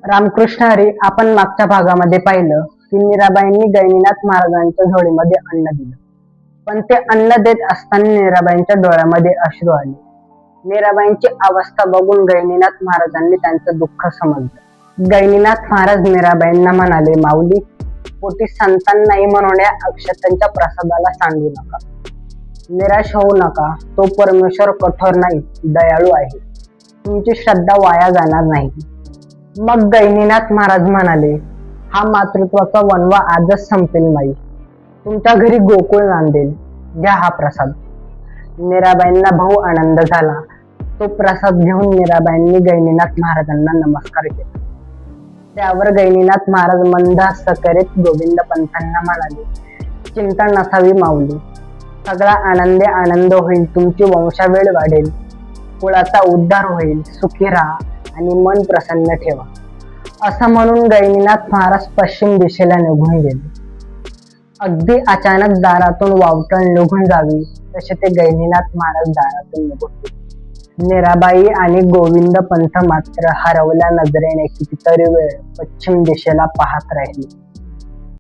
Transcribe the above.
रामकृष्ण हरी. आपण मागच्या भागामध्ये पाहिलं की मीराबाईंनी गैनीनाथ महाराजांच्या झोळीमध्ये अन्न दिलं, पण ते अन्न देत असताना मीराबाईंच्या डोळ्यामध्ये अश्रू आले. मीराबाईंची अवस्था बघून गैनीनाथ महाराजांनी त्यांचं दुःख समजलं. गैनीनाथ महाराज मीराबाईंना म्हणाले, माऊली, पोटी संतांनाही म्हणून या अक्षतांच्या प्रसादाला सांडू नका. निराश होऊ नका. तो परमेश्वर कठोर नाही, दयाळू आहे. तुमची श्रद्धा वाया जाणार नाही. मग गैनीनाथ महाराज म्हणाले, हा मातृत्वाचा वनवा आजच संपेल माई. तुमच्या घरी गोकुळ नांदेल. घ्या हा प्रसाद. मीराबाईंना भाऊ आनंद झाला. तो प्रसाद घेऊन मीराबाईंनी गैनीनाथ महाराजांना नमस्कार केला. त्यावर गैनीनाथ महाराज मंद हस्त करीत गोविंद पंथांना म्हणाले, चिंता नसावी माऊली. सगळा आनंदे आनंद होईल. तुमची वंशावेळ वाढेल. कुळाचा उद्धार होईल. सुखी राहा आणि मन प्रसन्न ठेवा. असं म्हणून गैनीनाथ महाराज पश्चिम दिशेला निघून गेले. अगदी अचानक दारातून वावटळ निघून जावी तसे ते गैनीनाथ महाराज दारातून निघून गेले. मीराबाई आणि गोविंद पंथ मात्र हरवल्या नजरेने कितीतरी वेळ पश्चिम दिशेला पाहत राहिले.